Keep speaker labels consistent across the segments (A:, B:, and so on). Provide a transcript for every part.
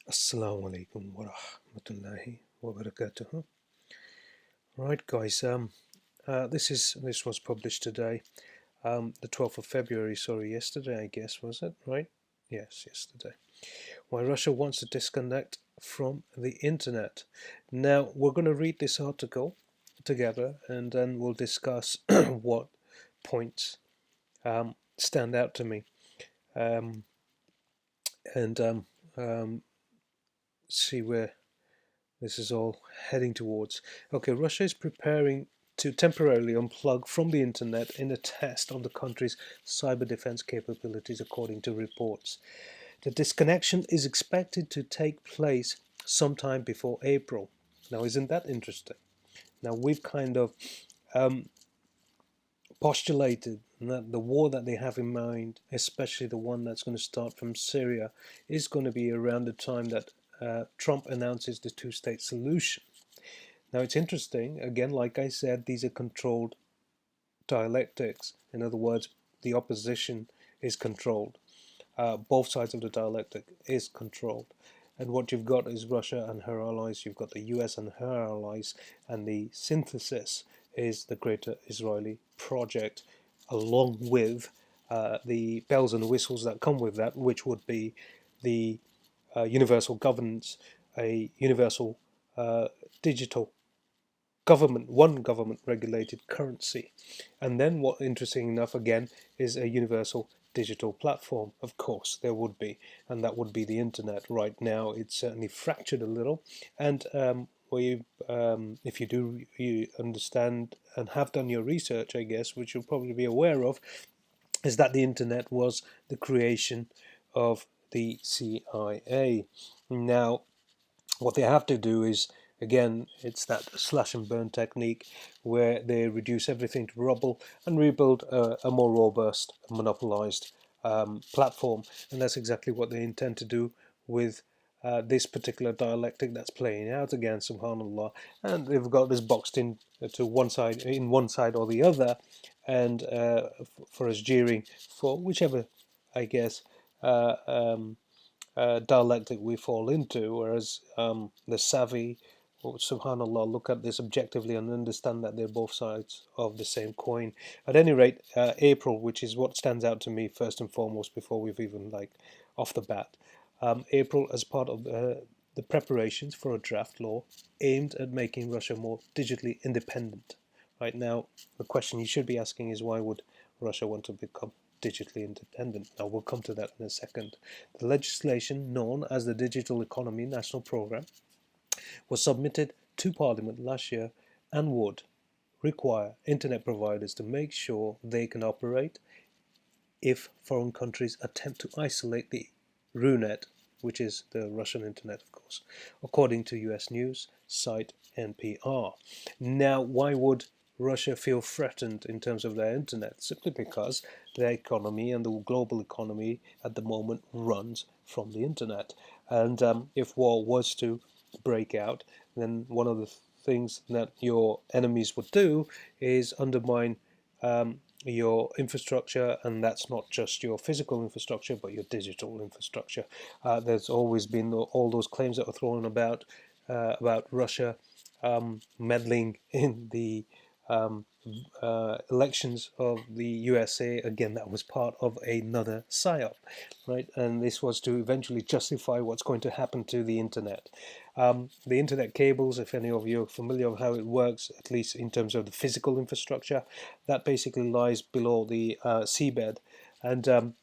A: Assalamu alaikum wa rahmatullahi wa barakatuh. Right, guys. This was published today, the 12th of February. Sorry, yesterday, I guess, was it? Right? Yes, yesterday. Why Russia wants to disconnect from the internet. Now we're going to read this article together, and then we'll discuss what points stand out to me, um, and see where this is all heading towards. Okay, Russia is preparing to temporarily unplug from the internet in a test of the country's cyber defense capabilities, according to reports. The disconnection is expected to take place sometime before April. Now, isn't that interesting? Now, we've kind of um, postulated that the war that they have in mind, especially the one that's going to start from Syria, is going to be around the time that Trump announces the two-state solution. Now it's interesting, again, like I said, these are controlled dialectics. In other words, the opposition is controlled. Both sides of the dialectic is controlled. And what you've got is Russia and her allies, you've got the US and her allies, and the synthesis is the greater Israeli project, along with the bells and whistles that come with that, which would be the universal governance, a universal digital government regulated currency. And then what, interesting enough, again, is a universal digital platform. Of course there would be, and that would be the internet. Right now it's certainly fractured a little, and if you understand and have done your research, I guess, which you'll probably be aware of, is that the internet was the creation of the CIA. Now what they have to do is, again, it's that slash and burn technique where they reduce everything to rubble and rebuild a more robust, monopolized platform. And that's exactly what they intend to do with this particular dialectic that's playing out again, subhanallah. And they've got this boxed in to one side, in one side or the other, and for us jeering for whichever, I guess, uh, um, dialectic we fall into, whereas the savvy, subhanallah, look at this objectively and understand that they're both sides of the same coin. At any rate, April, which is what stands out to me first and foremost before we've even like off the bat, April as part of the preparations for a draft law aimed at making Russia more digitally independent. Right now, the question you should be asking is, why would Russia want to become digitally independent? Now, we'll come to that in a second. The legislation known as the Digital Economy National Programme was submitted to Parliament last year and would require internet providers to make sure they can operate if foreign countries attempt to isolate the RUNET, which is the Russian internet, of course, according to US news site NPR. Now, why would Russia feel threatened in terms of their internet? Simply because their economy and the global economy at the moment runs from the internet. And if war was to break out, then one of the things that your enemies would do is undermine your infrastructure, and that's not just your physical infrastructure but your digital infrastructure. There's always been all those claims that were thrown about Russia meddling in the um, elections of the USA. Again, that was part of another psyop, right? And this was to eventually justify what's going to happen to the internet. The internet cables, if any of you are familiar with how it works, at least in terms of the physical infrastructure, that basically lies below the seabed. And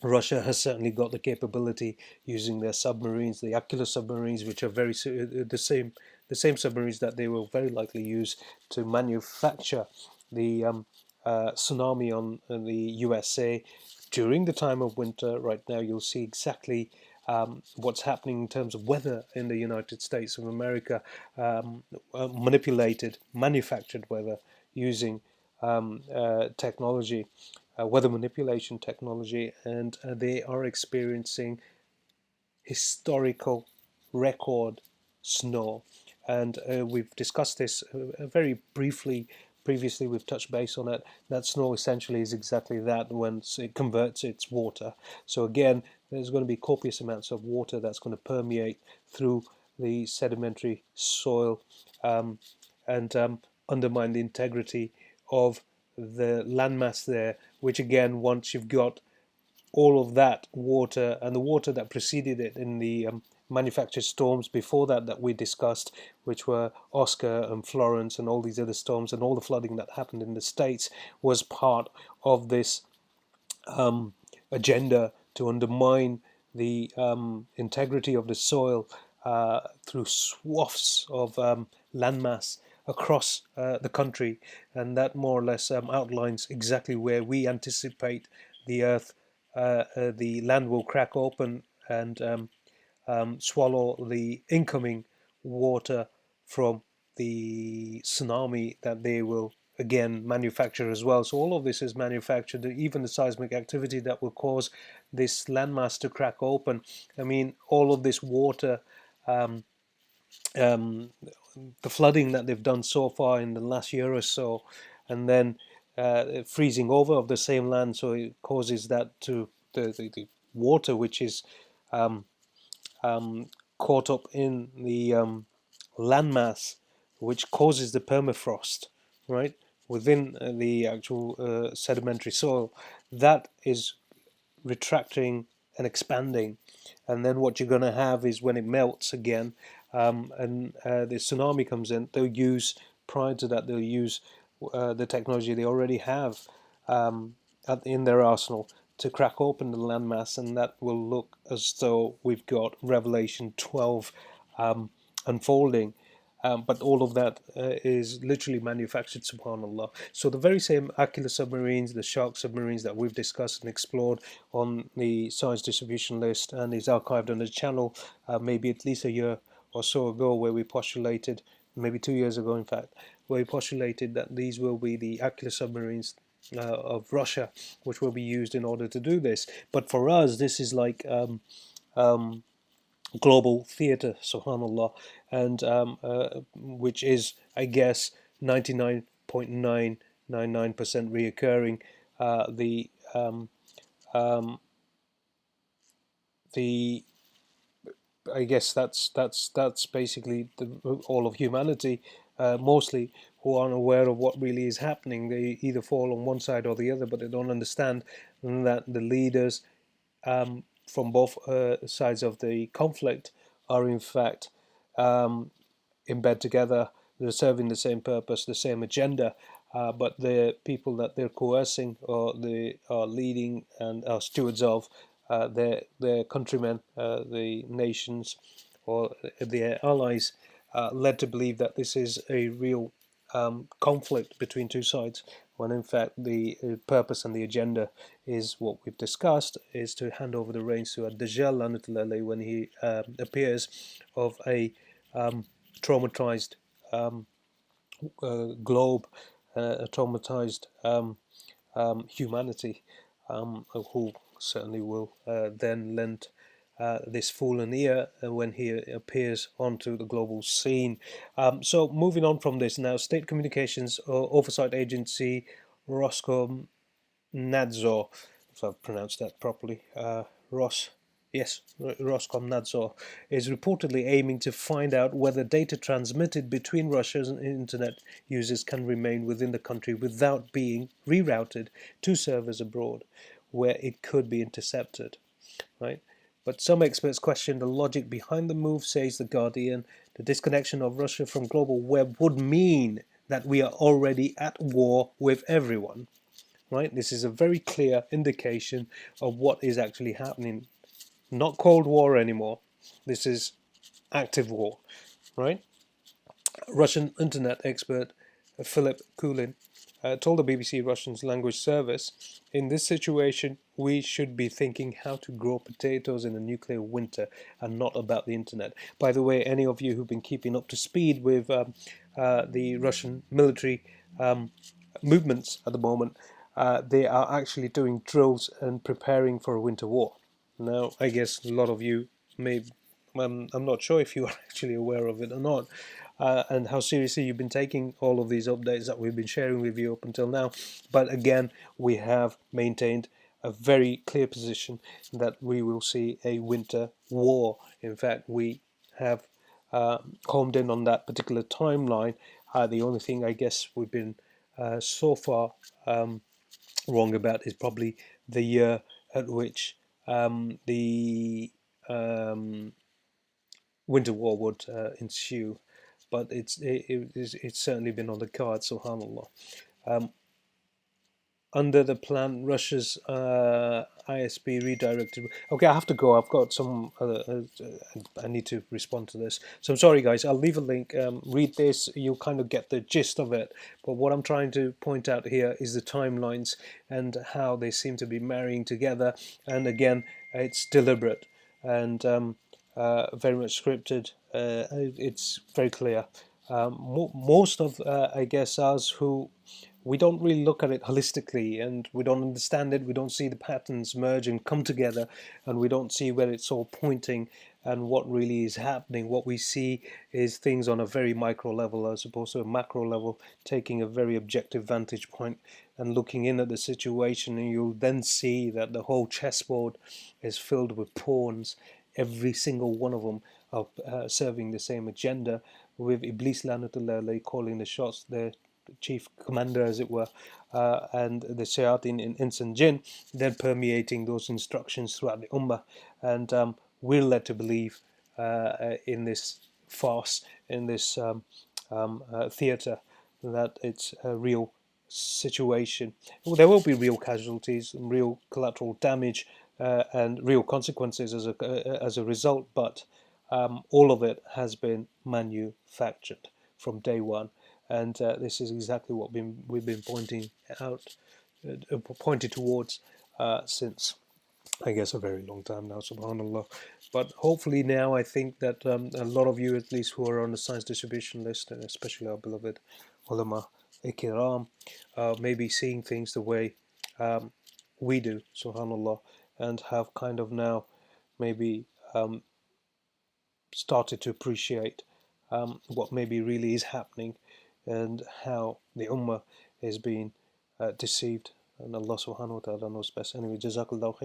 A: Russia has certainly got the capability using their submarines, the Aquila submarines, which are the same submarines that they will very likely use to manufacture the tsunami on the USA during the time of winter. Right now, you'll see exactly what's happening in terms of weather in the United States of America, manipulated, manufactured weather using technology, weather manipulation technology, and they are experiencing historical record snow. And we've discussed this very briefly previously we've touched base on it. That snow essentially is exactly that when it converts its water. So again, there's going to be copious amounts of water that's going to permeate through the sedimentary soil and undermine the integrity of the landmass there, which again, once you've got all of that water and the water that preceded it in the manufactured storms before that we discussed, which were Oscar and Florence and all these other storms and all the flooding that happened in the States, was part of this agenda to undermine the integrity of the soil through swaths of landmass across the country, and that more or less outlines exactly where we anticipate the earth, the land will crack open and swallow the incoming water from the tsunami that they will again manufacture as well. So all of this is manufactured, even the seismic activity that will cause this landmass to crack open. I mean, all of this water, um, um, the flooding that they've done so far in the last year or so, and then freezing over of the same land, so it causes that to the water which is um, caught up in the landmass, which causes the permafrost, right, within the actual sedimentary soil, that is retracting and expanding. And then what you're going to have is when it melts again and the tsunami comes in, they'll use, prior to that, they'll use the technology they already have in their arsenal to crack open the landmass, and that will look as though we've got Revelation 12 unfolding. But all of that is literally manufactured, subhanAllah. So the very same Aquila submarines, the Shark submarines that we've discussed and explored on the science distribution list and is archived on the channel, maybe at least a year or so ago, where we postulated, maybe 2 years ago in fact, where we postulated that these will be the Aquila submarines of Russia, which will be used in order to do this. But for us, this is like global theatre, subhanallah, and which is, I guess, 99.999% reoccurring. The the I guess that's basically all of humanity, mostly, who aren't aware of what really is happening. They either fall on one side or the other, but they don't understand that the leaders from both sides of the conflict are in fact in bed together. They're serving the same purpose, the same agenda, but the people that they're coercing or they are leading and are stewards of, their countrymen, the nations, or their allies, led to believe that this is a real conflict between two sides, when in fact the purpose and the agenda is what we've discussed, is to hand over the reins to Ad-Dajjal when he appears, of a traumatized globe, a traumatized humanity, who certainly will then lend this fool an ear when he appears onto the global scene. So moving on from this now, State Communications Oversight Agency, Roscom Nadzor, if I've pronounced that properly, Roskomnadzor, is reportedly aiming to find out whether data transmitted between Russia's internet users can remain within the country without being rerouted to servers abroad, where it could be intercepted. Right? But some experts question the logic behind the move, says The Guardian. The disconnection of Russia from global web would mean that we are already at war with everyone. Right? This is a very clear indication of what is actually happening. Not Cold War anymore. This is active war, right? Russian internet expert Philip Kulin told the BBC Russian language service, in this situation, we should be thinking how to grow potatoes in a nuclear winter and not about the internet. By the way, any of you who've been keeping up to speed with the Russian military movements at the moment, they are actually doing drills and preparing for a winter war. Now, I guess a lot of you may, I'm not sure if you are actually aware of it or not, and how seriously you've been taking all of these updates that we've been sharing with you up until now. But again, we have maintained a very clear position that we will see a winter war. In fact, we have homed in on that particular timeline. The only thing I guess we've been so far wrong about is probably the year at which the um, winter war would ensue, but it's certainly been on the cards. Subhanallah. Um, Under the plan, Russia's ISP redirected. Okay, I have to go. I've got some. I need to respond to this. So I'm sorry, guys. I'll leave a link. Read this. You'll kind of get the gist of it. But what I'm trying to point out here is the timelines and how they seem to be marrying together. And again, it's deliberate and very much scripted. It's very clear. Most of, I guess, us who we don't really look at it holistically and we don't understand it, we don't see the patterns merge and come together, and we don't see where it's all pointing and what really is happening. What we see is things on a very micro level as opposed to a macro level, taking a very objective vantage point and looking in at the situation, and you'll then see that the whole chessboard is filled with pawns, every single one of them are serving the same agenda, with Iblis Lanatullah calling the shots, the chief commander, as it were, and the Shayatin in Ins and Jinn, then permeating those instructions throughout the Ummah. And we're led to believe in this farce, in this theatre, that it's a real situation. Well, there will be real casualties and real collateral damage and real consequences as a result, but all of it has been manufactured from day one, and this is exactly what we've been pointing out, pointed towards since, I guess, a very long time now, subhanallah. But hopefully now I think that a lot of you, at least who are on the science distribution list, and especially our beloved ulama ikiram, maybe seeing things the way we do, subhanallah, and have kind of now maybe started to appreciate what maybe really is happening and how the ummah is being deceived. And Allah subhanahu wa ta'ala knows best. Anyway, jazakallah khair.